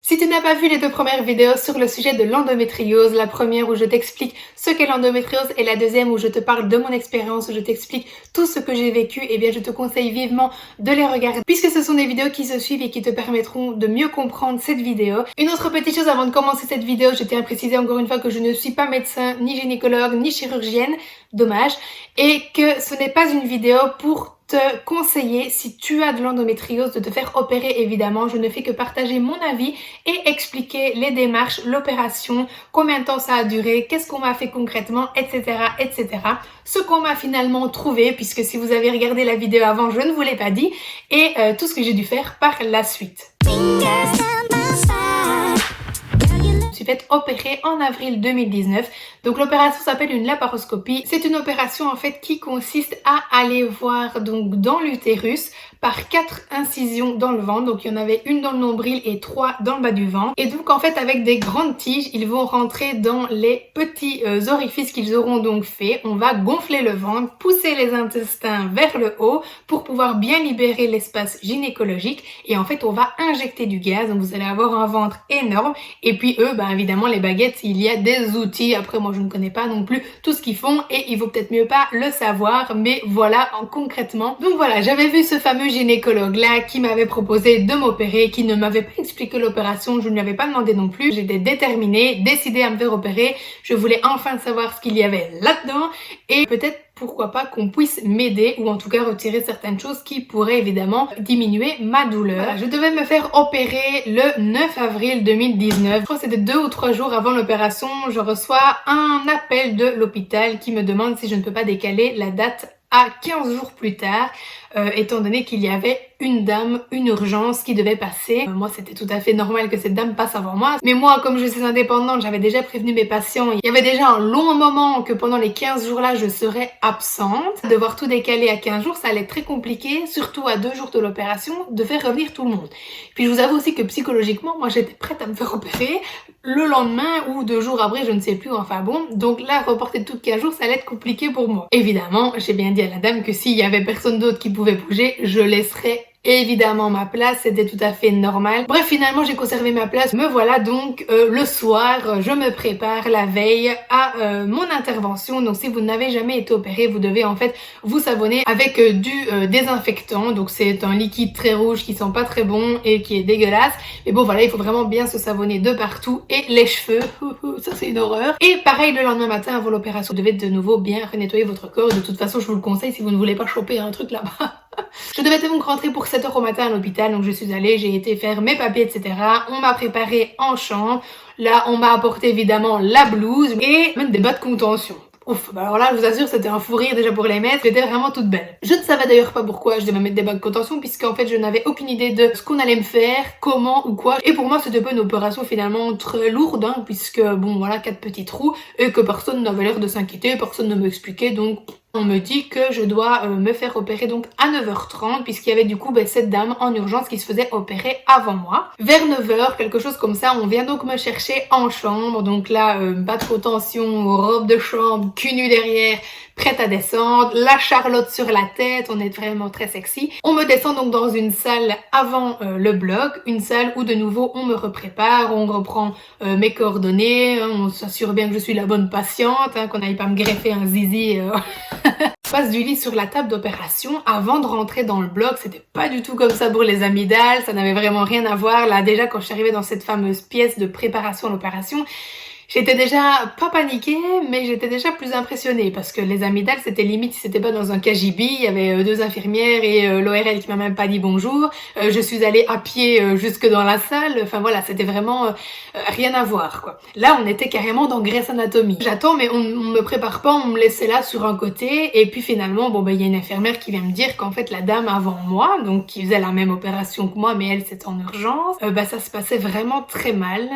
Si tu n'as pas vu les deux premières vidéos sur le sujet de l'endométriose, la première où je t'explique ce qu'est l'endométriose et la deuxième où je te parle de mon expérience, où je t'explique tout ce que j'ai vécu, eh bien je te conseille vivement de les regarder puisque ce sont des vidéos qui se suivent et qui te permettront de mieux comprendre cette vidéo. Une autre petite chose avant de commencer cette vidéo, je tiens à préciser encore une fois que je ne suis pas médecin, ni gynécologue, ni chirurgienne, dommage, et que ce n'est pas une vidéo pour te conseiller, si tu as de l'endométriose, de te faire opérer. Évidemment, je ne fais que partager mon avis et expliquer les démarches, l'opération, combien de temps ça a duré, qu'est-ce qu'on m'a fait concrètement, etc., etc. Ce qu'on m'a finalement trouvé, puisque si vous avez regardé la vidéo avant, je ne vous l'ai pas dit, et tout ce que j'ai dû faire par la suite. Je suis faite opérer en avril 2019. Donc l'opération s'appelle une laparoscopie. C'est une opération en fait qui consiste à aller voir donc dans l'utérus par 4 incisions dans le ventre. Donc il y en avait une dans le nombril et 3 dans le bas du ventre. Et donc en fait avec des grandes tiges, ils vont rentrer dans les petits orifices qu'ils auront donc fait. On va gonfler le ventre, pousser les intestins vers le haut pour pouvoir bien libérer l'espace gynécologique. Et en fait on va injecter du gaz. Donc vous allez avoir un ventre énorme. Et puis eux, évidemment les baguettes, il y a des outils. Après moi je ne connais pas non plus tout ce qu'ils font et il vaut peut-être mieux pas le savoir. Mais voilà concrètement. Donc voilà, j'avais vu ce fameux gynécologue là qui m'avait proposé de m'opérer, qui ne m'avait pas expliqué l'opération, je ne lui avais pas demandé non plus. J'étais déterminée, décidée à me faire opérer, je voulais enfin savoir ce qu'il y avait là-dedans et peut-être pourquoi pas qu'on puisse m'aider ou en tout cas retirer certaines choses qui pourraient évidemment diminuer ma douleur. Voilà, je devais me faire opérer le 9 avril 2019. Je crois que c'était 2 ou 3 jours avant l'opération, je reçois un appel de l'hôpital qui me demande si je ne peux pas décaler la date à 15 jours plus tard, étant donné qu'il y avait une urgence qui devait passer. Moi, c'était tout à fait normal que cette dame passe avant moi. Mais moi, comme je suis indépendante, j'avais déjà prévenu mes patients. Il y avait déjà un long moment que pendant les 15 jours-là, je serais absente. Devoir tout décaler à 15 jours, ça allait être très compliqué, surtout à 2 jours de l'opération, de faire revenir tout le monde. Puis je vous avoue aussi que psychologiquement, moi, j'étais prête à me faire opérer. Le lendemain ou 2 jours après, je ne sais plus, enfin bon. Donc là, reporter tout de 15 jours, ça allait être compliqué pour moi. Évidemment, j'ai bien dit à la dame que s'il y avait personne d'autre qui pouvait bouger, je laisserais évidemment ma place, c'était tout à fait normal. Bref, finalement j'ai conservé ma place. Me voilà donc le soir, je me prépare la veille à mon intervention. Donc si vous n'avez jamais été opéré, vous devez en fait vous savonner avec du désinfectant. Donc c'est un liquide très rouge qui sent pas très bon et qui est dégueulasse. Mais bon voilà, il faut vraiment bien se savonner de partout et les cheveux, ça c'est une horreur. Et pareil le lendemain matin avant l'opération, vous devez de nouveau bien renettoyer votre corps. De toute façon je vous le conseille si vous ne voulez pas choper un truc là-bas. Je devais donc rentrer pour 7h au matin à l'hôpital, donc je suis allée, j'ai été faire mes papiers, etc. On m'a préparé en chambre. Là, on m'a apporté évidemment la blouse et même des bas de contention. Ouf, alors là, je vous assure, c'était un fou rire déjà pour les mettre, j'étais vraiment toute belle. Je ne savais d'ailleurs pas pourquoi je devais mettre des bas de contention, puisqu'en fait, je n'avais aucune idée de ce qu'on allait me faire, comment ou quoi. Et pour moi, c'était pas une opération finalement très lourde, hein, puisque bon, voilà, 4 petits trous, et que personne n'avait l'air de s'inquiéter, personne ne m'expliquait, donc on me dit que je dois me faire opérer donc à 9h30 puisqu'il y avait du coup cette dame en urgence qui se faisait opérer avant moi. Vers 9h, quelque chose comme ça, on vient donc me chercher en chambre. Donc là, bas de contention, robe de chambre, cul nu derrière, prête à descendre, la Charlotte sur la tête, on est vraiment très sexy. On me descend donc dans une salle avant le bloc, une salle où de nouveau on me reprépare, on reprend mes coordonnées, hein, on s'assure bien que je suis la bonne patiente, hein, qu'on n'aille pas me greffer un zizi. Je passe du lit sur la table d'opération avant de rentrer dans le bloc. C'était pas du tout comme ça pour les amygdales, ça n'avait vraiment rien à voir. Là déjà quand je suis arrivée dans cette fameuse pièce de préparation à l'opération, j'étais déjà pas paniquée, mais j'étais déjà plus impressionnée parce que les amygdales, c'était limite si c'était pas dans un KGB, il y avait 2 infirmières et l'ORL qui m'a même pas dit bonjour. Je suis allée à pied jusque dans la salle, enfin voilà, c'était vraiment rien à voir quoi. Là, on était carrément dans Grey's Anatomy. J'attends, mais on me prépare pas, on me laissait là sur un côté et puis finalement, il y a une infirmière qui vient me dire qu'en fait la dame avant moi, donc qui faisait la même opération que moi, mais elle c'était en urgence, ça se passait vraiment très mal,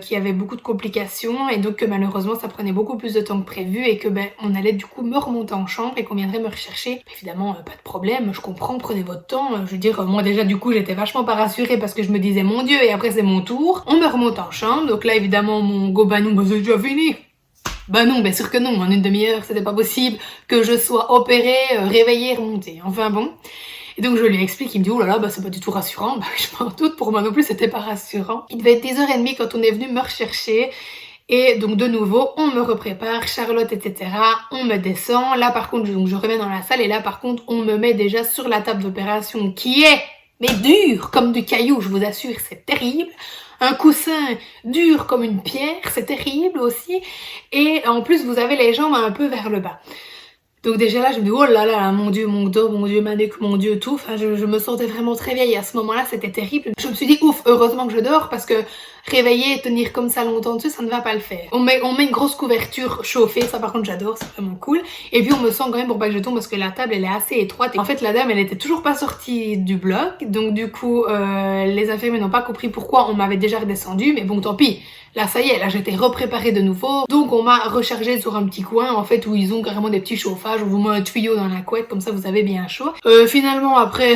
qu'il y avait beaucoup de complications. Et donc que malheureusement ça prenait beaucoup plus de temps que prévu et que on allait du coup me remonter en chambre et qu'on viendrait me rechercher. Évidemment pas de problème, je comprends, prenez votre temps. Je veux dire, moi déjà du coup j'étais vachement pas rassurée parce que je me disais mon Dieu et après c'est mon tour. On me remonte en chambre, donc là évidemment mon gobanou, c'est déjà fini. Bah non, bien sûr que non, en une demi-heure c'était pas possible que je sois opérée, réveillée, remontée. Enfin bon. Et donc je lui explique, il me dit oh là là, bah c'est pas du tout rassurant. Bah je m'en doute, pour moi non plus c'était pas rassurant. Il devait être 10h30 quand on est venu me rechercher. Et donc de nouveau, on me reprépare, Charlotte, etc. On me descend. Là par contre, donc, je reviens dans la salle et là par contre, on me met déjà sur la table d'opération qui est, mais dure comme du caillou, je vous assure, c'est terrible. Un coussin dur comme une pierre, c'est terrible aussi. Et en plus, vous avez les jambes un peu vers le bas. Donc déjà là, je me dis, oh là là, mon Dieu, mon dos, mon Dieu, ma nuque, mon Dieu, tout. Enfin, je me sentais vraiment très vieille à ce moment-là, c'était terrible. Je me suis dit, ouf, heureusement que je dors parce que réveiller et tenir comme ça longtemps dessus, ça ne va pas le faire. On met une grosse couverture chauffée, ça par contre j'adore, c'est vraiment cool. Et puis on me sent quand même pour pas que je tombe parce que la table elle est assez étroite. Et en fait la dame elle était toujours pas sortie du bloc, donc du coup les infirmiers n'ont pas compris pourquoi on m'avait déjà redescendu, mais bon tant pis. Là ça y est, là j'étais repréparée de nouveau. Donc on m'a rechargée sur un petit coin en fait où ils ont carrément des petits chauffages, on vous met un tuyau dans la couette, comme ça vous avez bien chaud. Finalement après,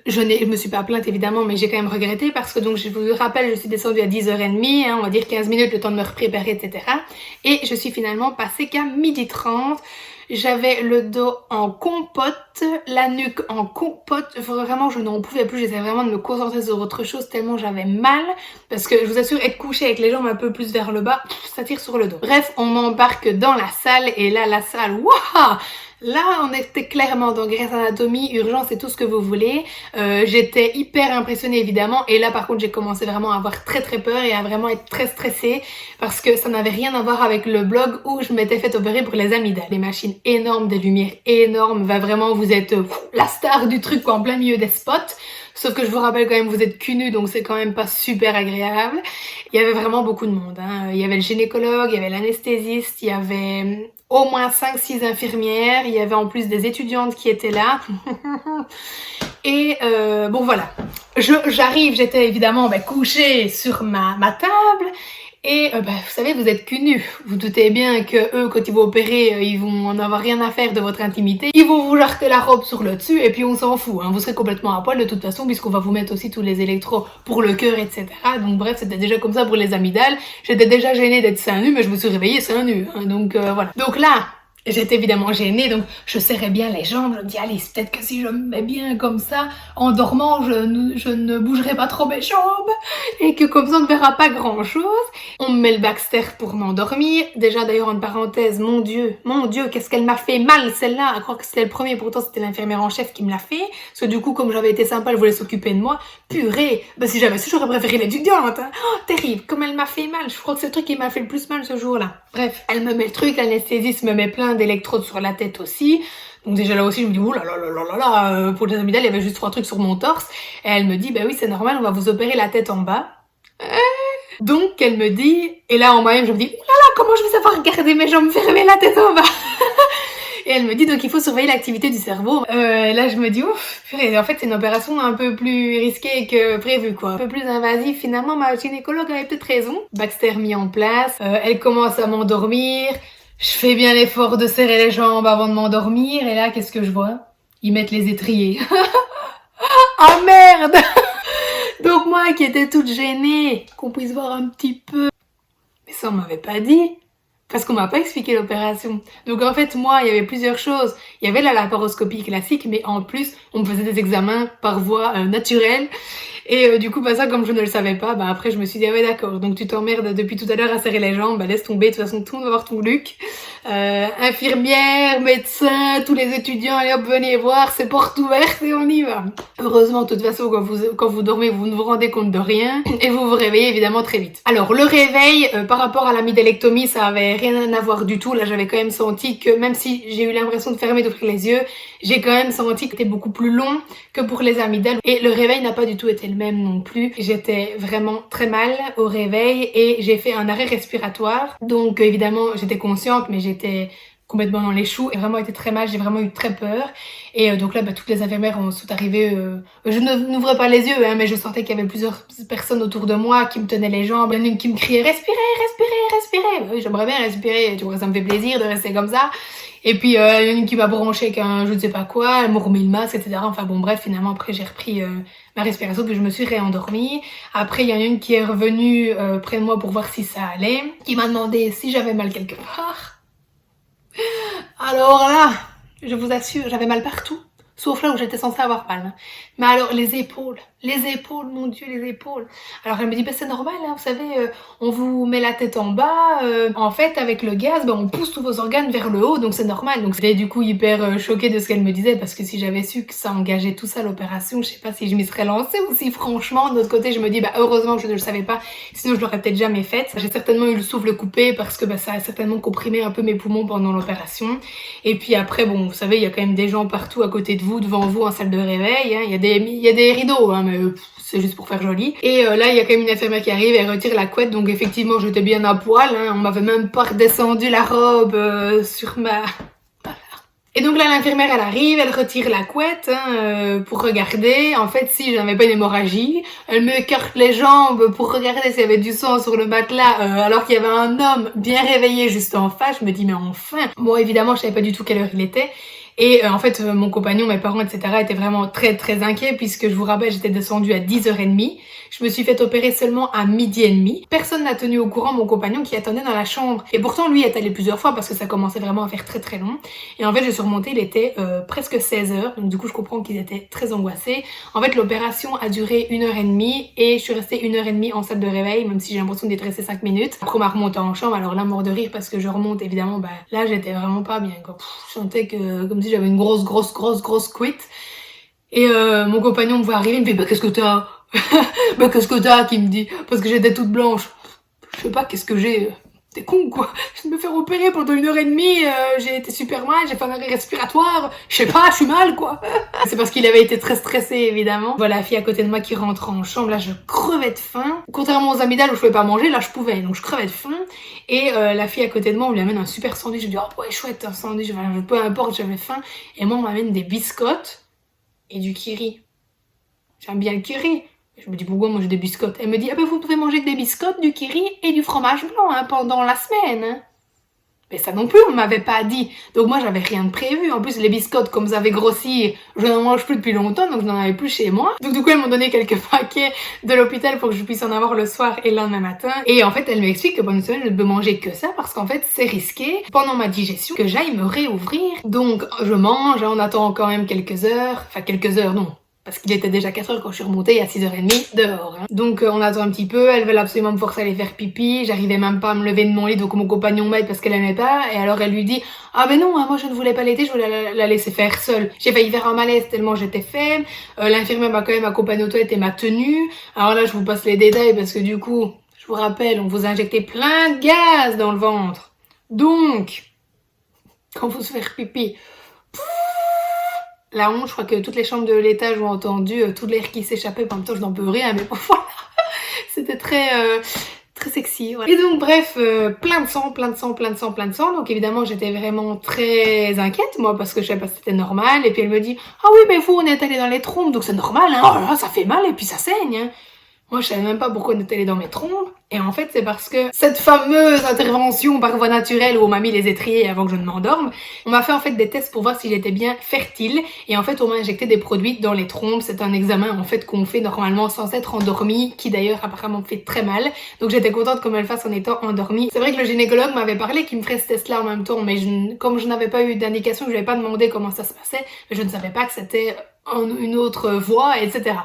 je me suis pas plainte évidemment, mais j'ai quand même regretté parce que donc je vous rappelle, je suis descendue à 10h30, hein, on va dire 15 minutes le temps de me repréparer, etc. Et je suis finalement passée qu'à 12h30. J'avais le dos en compote, la nuque en compote, vraiment je n'en pouvais plus, j'essayais vraiment de me concentrer sur autre chose tellement j'avais mal, parce que je vous assure, être couché avec les jambes un peu plus vers le bas, ça tire sur le dos. Bref, on m'embarque dans la salle, et là la salle, waouh! Là, on était clairement dans Grey's Anatomy, urgence et tout ce que vous voulez. J'étais hyper impressionnée évidemment et là par contre j'ai commencé vraiment à avoir très peur et à vraiment être très stressée parce que ça n'avait rien à voir avec le blog où je m'étais fait opérer pour les amygdales. Des machines énormes, des lumières énormes, va vraiment vous êtes la star du truc quoi, en plein milieu des spots. Sauf que je vous rappelle quand même, vous êtes cul nu, donc c'est quand même pas super agréable. Il y avait vraiment beaucoup de monde, hein. Il y avait le gynécologue, il y avait l'anesthésiste, il y avait au moins 5-6 infirmières, il y avait en plus des étudiantes qui étaient là. Et bon voilà, j'arrive, j'étais évidemment couchée sur ma table. Et vous savez, vous êtes cul nu. Vous doutez bien que eux, quand ils vont opérer, ils vont en avoir rien à faire de votre intimité. Ils vont vous jarter la robe sur le dessus et puis on s'en fout. Hein. Vous serez complètement à poil de toute façon puisqu'on va vous mettre aussi tous les électrodes pour le cœur, etc. Donc bref, c'était déjà comme ça pour les amygdales. J'étais déjà gênée d'être seins nus, mais je me suis réveillée seins nus. Hein. Donc voilà. Donc là, j'étais évidemment gênée, donc je serrais bien les jambes, je me dis allez, peut-être que si je me mets bien comme ça, en dormant, je ne bougerai pas trop mes jambes, et que comme ça on ne verra pas grand chose. On me met le Baxter pour m'endormir, déjà d'ailleurs en parenthèse, mon Dieu, qu'est-ce qu'elle m'a fait mal celle-là, à croire que c'était le premier, pourtant c'était l'infirmière en chef qui me l'a fait, parce que du coup comme j'avais été sympa, elle voulait s'occuper de moi, purée, bah si j'avais su, j'aurais préféré l'étudiante, hein. Oh, terrible, comme elle m'a fait mal, je crois que c'est le truc qui m'a fait le plus mal ce jour-là. Bref, elle me met le truc, l'anesthésiste me met plein d'électrodes sur la tête aussi. Donc déjà là aussi je me dis oh là là là là là, pour les amygdales il y avait juste 3 trucs sur mon torse. Et elle me dit bah oui c'est normal, on va vous opérer la tête en bas. Donc elle me dit, et là en moi-même je me dis oh là là comment je vais savoir regarder mes jambes fermer la tête en bas. Et elle me dit donc il faut surveiller l'activité du cerveau. Là je me dis ouf, purée, en fait c'est une opération un peu plus risquée que prévu quoi. Un peu plus invasive finalement, ma gynécologue avait peut-être raison. Baxter mis en place, elle commence à m'endormir. Je fais bien l'effort de serrer les jambes avant de m'endormir et là qu'est-ce que je vois? Ils mettent les étriers. Ah merde. Donc moi qui étais toute gênée, qu'on puisse voir un petit peu. Mais ça on m'avait pas dit. Parce qu'on m'a pas expliqué l'opération. Donc en fait, moi, il y avait plusieurs choses. Il y avait la laparoscopie classique, mais en plus, on me faisait des examens par voie naturelle. Et du coup, bah ça, comme je ne le savais pas, bah après, je me suis dit, ah ouais, d'accord, donc tu t'emmerdes depuis tout à l'heure à serrer les jambes, bah laisse tomber, de toute façon, tout le monde va voir ton Luc. Infirmière, médecin, tous les étudiants, allez hop, venez voir, c'est porte ouverte et on y va. Heureusement, de toute façon, quand vous dormez, vous ne vous rendez compte de rien et vous vous réveillez évidemment très vite. Alors, le réveil, par rapport à la amygdalectomie, ça avait rien à voir du tout. Là, j'avais quand même senti que, même si j'ai eu l'impression de fermer, d'ouvrir les yeux, j'ai quand même senti que c'était beaucoup plus long que pour les amygdales. Et le réveil n'a pas du tout été le même non plus. J'étais vraiment très mal au réveil et j'ai fait un arrêt respiratoire. Donc, évidemment, j'étais consciente, mais j'étais complètement dans les choux et vraiment été très mal, j'ai vraiment eu très peur et donc là toutes les infirmières sont arrivées, je n'ouvrais pas les yeux hein, mais je sentais qu'il y avait plusieurs personnes autour de moi qui me tenaient les jambes, il y en a une qui me criait respirez, respirez, respirez, oui j'aimerais bien respirer, tu vois ça me fait plaisir de rester comme ça et puis il y en a une qui m'a branché avec un je ne sais pas quoi, elle m'a remis le masque etc, enfin bon bref finalement après j'ai repris ma respiration puis je me suis réendormie. Après il y en a une qui est revenue près de moi pour voir si ça allait, qui m'a demandé si j'avais mal quelque part. Alors là, je vous assure, j'avais mal partout. Sauf là où j'étais censée avoir mal. Hein. Mais alors, les épaules, mon Dieu, les épaules. Alors elle me dit, bah, c'est normal, hein, vous savez, on vous met la tête en bas. En fait, avec le gaz, bah, on pousse tous vos organes vers le haut, donc c'est normal. Donc j'étais du coup hyper choquée de ce qu'elle me disait, parce que si j'avais su que ça engageait tout ça l'opération, je sais pas si je m'y serais lancée ou si franchement, de l'autre côté, je me dis, bah heureusement que je ne le savais pas, sinon je l'aurais peut-être jamais faite. J'ai certainement eu le souffle coupé parce que bah, ça a certainement comprimé un peu mes poumons pendant l'opération. Et puis après, bon, vous savez, il y a quand même des gens partout à côté de vous, devant vous, en salle de réveil. Hein. Il y a des rideaux, hein, mais c'est juste pour faire joli. Et là, il y a quand même une infirmière qui arrive, elle retire la couette, donc effectivement, j'étais bien à poil. Hein. On m'avait même pas redescendu la robe sur ma... Et donc là, l'infirmière, elle arrive, elle retire la couette hein, pour regarder. En fait, si j'avais pas une hémorragie, elle me écarte les jambes pour regarder s'il y avait du sang sur le matelas, alors qu'il y avait un homme bien réveillé juste en face. Je me dis, mais enfin. Bon, évidemment, je savais pas du tout quelle heure il était. Et en fait, mon compagnon, mes parents, etc. étaient vraiment très très inquiets puisque je vous rappelle, j'étais descendue à 10h30. Je me suis fait opérer seulement à 12h30. Personne n'a tenu au courant mon compagnon qui attendait dans la chambre. Et pourtant, lui est allé plusieurs fois parce que ça commençait vraiment à faire très très long. Et en fait, j'ai surmonté, il était presque 16h. Donc du coup, je comprends qu'ils étaient très angoissés. En fait, l'opération a duré 1h30 et je suis restée 1h30 en salle de réveil, même si j'ai l'impression d'être restée 5 minutes. Après, on m'a remonté en chambre. Alors là, mort de rire parce que je remonte, évidemment, bah là, j'étais vraiment pas bien. Quoi. Je sentais que comme si j'avais une grosse cuite. Et mon compagnon me voit arriver, il me fait bah qu'est-ce que t'as bah qu'est-ce que t'as qui me dit parce que j'étais toute blanche. Je sais pas qu'est-ce que j'ai. T'es con quoi. Je viens de me faire opérer pendant 1h30, j'ai été super mal, j'ai fait un arrêt respiratoire. Je sais pas, je suis mal quoi. C'est parce qu'il avait été très stressé évidemment. Voilà la fille à côté de moi qui rentre en chambre, là je crevais de faim. Contrairement aux amygdales où je pouvais pas manger, là je pouvais, donc je crevais de faim. Et la fille à côté de moi on lui amène un super sandwich. Je lui dis oh ouais chouette un sandwich, peu importe j'avais faim. Et moi on m'amène des biscottes et du kiri. J'aime bien le kiri. Je me dis pourquoi manger des biscottes. Elle me dit ah ben vous pouvez manger que des biscottes, du kiri et du fromage blanc hein, pendant la semaine. Hein. Mais ça non plus on m'avait pas dit. Donc moi j'avais rien de prévu. En plus les biscottes comme ça avait grossi, je n'en mange plus depuis longtemps donc je n'en avais plus chez moi. Donc du coup elles m'ont donné quelques paquets de l'hôpital pour que je puisse en avoir le soir et le lendemain matin. Et en fait elle m'explique que pendant une semaine je ne peux manger que ça parce qu'en fait c'est risqué pendant ma digestion que j'aille me réouvrir. Donc je mange, on attend quand même quelques heures. Enfin quelques heures non. Parce qu'il était déjà 4h quand je suis remontée, à 6h30 dehors. Hein. Donc on attend un petit peu, elle veut absolument me forcer à aller faire pipi, j'arrivais même pas à me lever de mon lit, donc mon compagnon m'aide parce qu'elle aimait pas, et alors elle lui dit « Ah ben non, hein, moi je ne voulais pas l'aider, je voulais la laisser faire seule. » J'ai failli faire un malaise tellement j'étais faible, l'infirmière m'a quand même accompagnée aux toilettes et m'a tenue. Alors là je vous passe les détails parce que du coup, je vous rappelle, on vous a injecté plein de gaz dans le ventre. Donc, quand vous se faire pipi... La honte, je crois que toutes les chambres de l'étage ont entendu tout l'air qui s'échappait. En même temps, je n'en peux rien, mais bon, voilà. C'était très sexy. Voilà. Et donc, bref, plein de sang. Donc, évidemment, j'étais vraiment très inquiète, moi, parce que je savais pas si c'était normal. Et puis, elle me dit, ah oui, mais vous, on est allé dans les trompes, donc c'est normal, hein. Oh là, ça fait mal et puis ça saigne, hein. Moi, je savais même pas pourquoi on était allé dans mes trompes. Et en fait, c'est parce que cette fameuse intervention par voie naturelle où on m'a mis les étriers avant que je ne m'endorme, on m'a fait en fait des tests pour voir si j'étais bien fertile. Et en fait, on m'a injecté des produits dans les trompes. C'est un examen en fait qu'on fait normalement sans être endormi, qui d'ailleurs apparemment fait très mal. Donc j'étais contente qu'on me le fasse en étant endormie. C'est vrai que le gynécologue m'avait parlé qu'il me ferait ce test-là en même temps, mais comme je n'avais pas eu d'indication, je lui avais pas demandé comment ça se passait, mais je ne savais pas que c'était une autre voie, etc.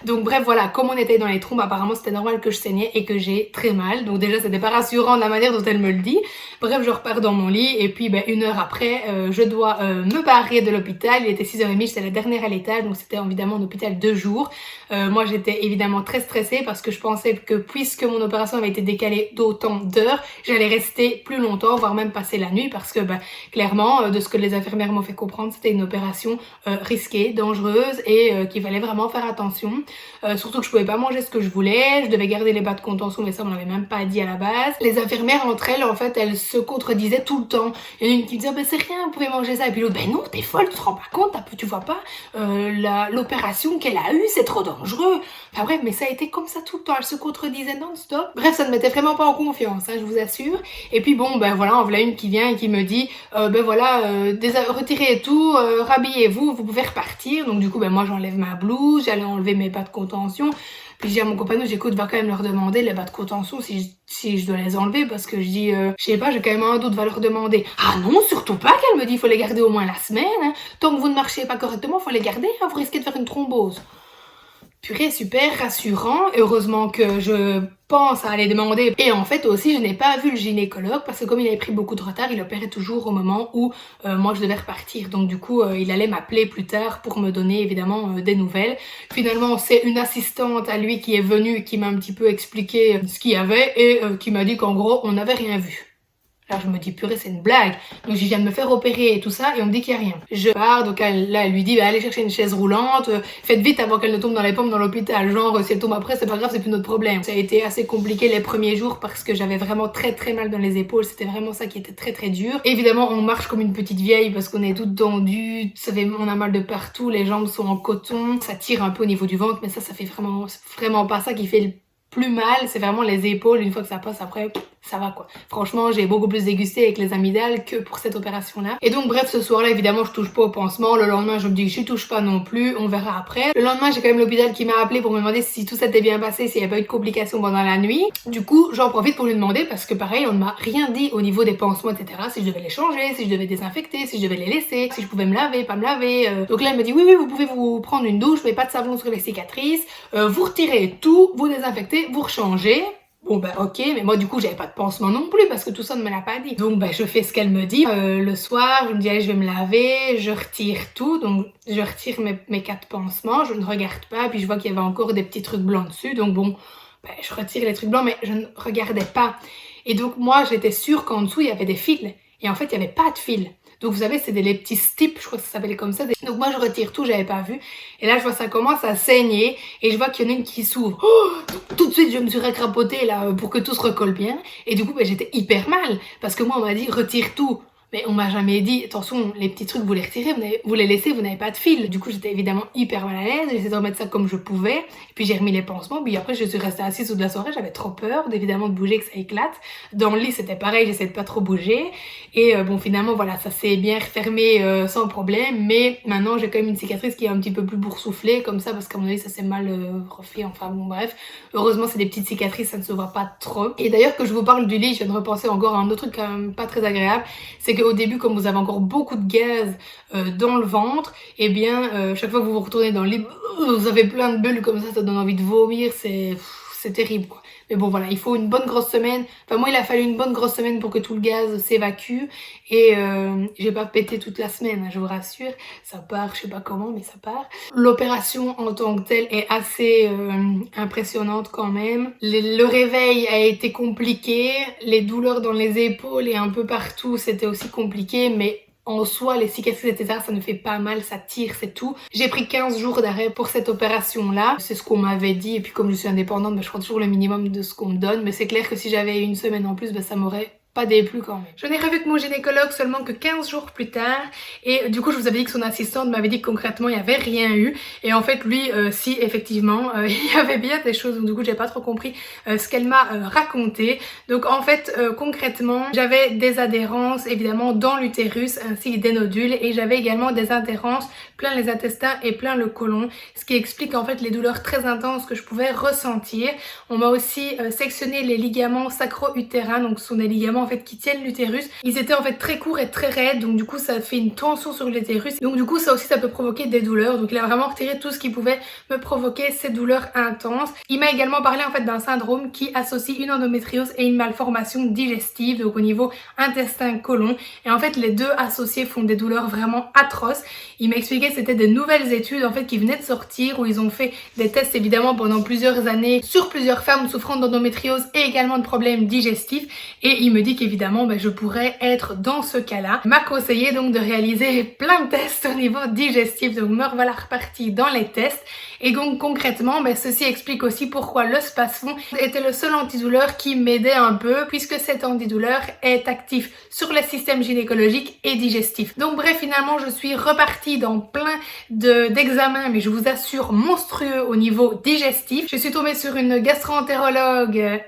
Donc bref, voilà, comme on était dans les trompes, apparemment c'était normal que je saignais et que j'ai très mal. Donc déjà, c'était pas rassurant de la manière dont elle me le dit. Bref, je repars dans mon lit et puis 1 heure après, je dois me barrer de l'hôpital. Il était 6h30, j'étais la dernière à l'étage, donc c'était évidemment un hôpital 2 jours. Moi, j'étais évidemment très stressée parce que je pensais que puisque mon opération avait été décalée d'autant d'heures, j'allais rester plus longtemps, voire même passer la nuit parce que clairement, de ce que les infirmières m'ont fait comprendre, c'était une opération risquée, dangereuse et qu'il fallait vraiment faire attention. Surtout que je pouvais pas manger ce que je voulais, je devais garder les bas de contention, mais ça on m'avait même pas dit à la base. Les infirmières entre elles, en fait, elles se contredisaient tout le temps. Il y en a une qui me disait c'est rien, vous pouvez manger ça, et puis l'autre non, t'es folle, tu te rends pas compte, tu vois pas l'opération qu'elle a eue, c'est trop dangereux. Enfin bref, mais ça a été comme ça tout le temps, elles se contredisaient non-stop. Bref, ça ne mettait vraiment pas en confiance, hein, je vous assure. Et puis bon, voilà, en voilà une qui vient et qui me dit retirez tout, rhabillez-vous, vous pouvez repartir. Donc du coup, moi j'enlève ma blouse, j'allais enlever mes bas de contention. Puis je dis à mon compagnon, j'écoute, va quand même leur demander les bas de contention si je dois les enlever, parce que je dis, je sais pas, j'ai quand même un doute, va leur demander. Ah non, surtout pas, qu'elle me dit, il faut les garder au moins la semaine, hein. Tant que vous ne marchez pas correctement, faut les garder, hein, vous risquez de faire une thrombose. Purée, super rassurant. Heureusement que je pense à aller demander. Et en fait aussi, je n'ai pas vu le gynécologue parce que comme il avait pris beaucoup de retard, il opérait toujours au moment où moi je devais repartir. Donc du coup, il allait m'appeler plus tard pour me donner évidemment des nouvelles. Finalement, c'est une assistante à lui qui est venue, qui m'a un petit peu expliqué ce qu'il y avait et qui m'a dit qu'en gros, on n'avait rien vu. Alors je me dis purée, c'est une blague. Donc je viens de me faire opérer et tout ça et on me dit qu'il n'y a rien. Je pars, donc elle lui dit bah, allez chercher une chaise roulante, faites vite avant qu'elle ne tombe dans les pommes dans l'hôpital. Genre si elle tombe après c'est pas grave, c'est plus notre problème. Ça a été assez compliqué les premiers jours parce que j'avais vraiment très mal dans les épaules. C'était vraiment ça qui était très dur. Évidemment on marche comme une petite vieille parce qu'on est toutes tendues, on a mal de partout, les jambes sont en coton, ça tire un peu au niveau du ventre, mais ça fait vraiment pas ça qui fait le plus mal, c'est vraiment les épaules. Une fois que ça passe après, ça va quoi. Franchement, j'ai beaucoup plus dégusté avec les amygdales que pour cette opération-là. Et donc bref, ce soir-là, évidemment, je touche pas au pansement. Le lendemain, je me dis, je touche pas non plus, on verra après. Le lendemain, j'ai quand même l'hôpital qui m'a appelé pour me demander si tout s'était bien passé, s'il n'y avait pas eu de complications pendant la nuit. Du coup, j'en profite pour lui demander parce que pareil, on ne m'a rien dit au niveau des pansements, etc. Si je devais les changer, si je devais désinfecter, si je devais les laisser, si je pouvais me laver, pas me laver. Donc là, elle me dit, oui, vous pouvez vous prendre une douche, mais pas de savon sur les cicatrices. Vous retirez tout, vous désinfectez, vous rechangez. Bon bah ok, mais moi du coup j'avais pas de pansement non plus parce que tout ça ne me l'a pas dit. Donc bah je fais ce qu'elle me dit. Le soir, je me dis allez je vais me laver, je retire tout, donc je retire mes 4 pansements, je ne regarde pas, puis je vois qu'il y avait encore des petits trucs blancs dessus, donc bon, bah, je retire les trucs blancs mais je ne regardais pas. Et donc moi j'étais sûre qu'en dessous il y avait des fils, et en fait il n'y avait pas de fils. Donc vous savez, c'est les petits stips, je crois que ça s'appelait comme ça. Donc moi je retire tout, j'avais pas vu. Et là je vois ça commence à saigner et je vois qu'il y en a une qui s'ouvre. Oh, tout de suite je me suis recrapotée là pour que tout se recolle bien. Et du coup ben, j'étais hyper mal parce que moi on m'a dit retire tout. Mais on m'a jamais dit, attention, les petits trucs, vous les retirez, vous les laissez, vous n'avez pas de fil. Du coup, j'étais évidemment hyper mal à l'aise, j'ai essayé de remettre ça comme je pouvais. Et puis j'ai remis les pansements, puis après je suis restée assise toute la soirée, j'avais trop peur d'évidemment de bouger, que ça éclate. Dans le lit, c'était pareil, j'essayais de pas trop bouger. Et bon, finalement, voilà, ça s'est bien refermé sans problème. Mais maintenant, j'ai quand même une cicatrice qui est un petit peu plus boursouflée, comme ça, parce qu'à mon avis, ça s'est mal refait. Enfin bon, bref. Heureusement, c'est des petites cicatrices, ça ne se voit pas trop. Et d'ailleurs, que je vous parle du lit, je viens de repenser encore à un autre truc quand même pas très agréable. C'est que au début, comme vous avez encore beaucoup de gaz dans le ventre, et bien chaque fois que vous vous retournez dans le lit, vous avez plein de bulles comme ça donne envie de vomir, c'est terrible quoi. Mais bon voilà, il faut une bonne grosse semaine. Enfin moi il a fallu une bonne grosse semaine pour que tout le gaz s'évacue et j'ai pas pété toute la semaine, hein, je vous rassure. Ça part, je sais pas comment mais ça part. L'opération en tant que telle est assez impressionnante quand même. Le réveil a été compliqué, les douleurs dans les épaules et un peu partout c'était aussi compliqué, mais en soi, les cicatrices, etc., ça ne fait pas mal, ça tire, c'est tout. J'ai pris 15 jours d'arrêt pour cette opération-là. C'est ce qu'on m'avait dit. Et puis comme je suis indépendante, je prends toujours le minimum de ce qu'on me donne. Mais c'est clair que si j'avais une semaine en plus, ça m'aurait pas déplu quand même. Je n'ai revu que mon gynécologue seulement que 15 jours plus tard. Et du coup, je vous avais dit que son assistante m'avait dit que concrètement, il n'y avait rien eu. Et en fait, lui, si, effectivement, il y avait bien des choses. Donc du coup, j'ai pas trop compris ce qu'elle m'a raconté. Donc en fait, concrètement, j'avais des adhérences, évidemment, dans l'utérus, ainsi que des nodules. Et j'avais également des adhérences plein les intestins et plein le côlon. Ce qui explique en fait les douleurs très intenses que je pouvais ressentir. On m'a aussi sectionné les ligaments sacro-utérins. Donc ce sont des ligaments en fait qui tiennent l'utérus. Ils étaient en fait très courts et très raides, donc du coup ça fait une tension sur l'utérus. Donc du coup ça aussi ça peut provoquer des douleurs. Donc il a vraiment retiré tout ce qui pouvait me provoquer ces douleurs intenses. Il m'a également parlé en fait d'un syndrome qui associe une endométriose et une malformation digestive, donc au niveau intestin-côlon. Et en fait les deux associés font des douleurs vraiment atroces. Il m'a expliqué que c'était des nouvelles études en fait qui venaient de sortir où ils ont fait des tests évidemment pendant plusieurs années sur plusieurs femmes souffrant d'endométriose et également de problèmes digestifs. Et il me dit qu'évidemment je pourrais être dans ce cas-là. Il m'a conseillé donc de réaliser plein de tests au niveau digestif, donc me revoilà repartie dans les tests. Et donc concrètement, ceci explique aussi pourquoi le Spasfon était le seul antidouleur qui m'aidait un peu, puisque cet antidouleur est actif sur le système gynécologique et digestif. Donc bref, finalement je suis repartie dans plein d'examens, mais je vous assure monstrueux au niveau digestif. Je suis tombée sur une gastro-entérologue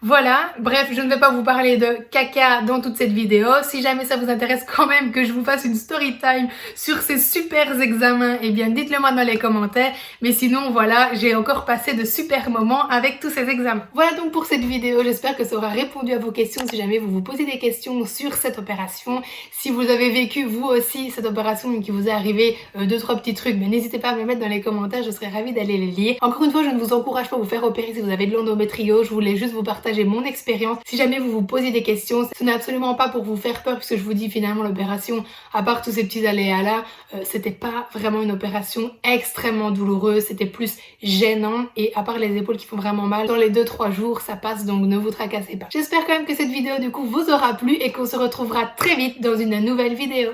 Voilà, bref, je ne vais pas vous parler de caca dans toute cette vidéo. Si jamais ça vous intéresse quand même que je vous fasse une story time sur ces super examens, eh bien dites-le moi dans les commentaires. Mais sinon, voilà, j'ai encore passé de super moments avec tous ces examens. Voilà donc pour cette vidéo, j'espère que ça aura répondu à vos questions si jamais vous vous posez des questions sur cette opération. Si vous avez vécu vous aussi cette opération et qu'il vous est arrivé 2-3 petits trucs, mais n'hésitez pas à me les mettre dans les commentaires, je serais ravie d'aller les lire. Encore une fois, je ne vous encourage pas à vous faire opérer si vous avez de l'endométriose, je voulais juste vous partager mon expérience. Si jamais vous vous posez des questions, ce n'est absolument pas pour vous faire peur, puisque je vous dis finalement l'opération, à part tous ces petits aléas là, c'était pas vraiment une opération extrêmement douloureuse, c'était plus gênant, et à part les épaules qui font vraiment mal, dans les 2-3 jours ça passe, donc ne vous tracassez pas. J'espère quand même que cette vidéo du coup vous aura plu et qu'on se retrouvera très vite dans une nouvelle vidéo.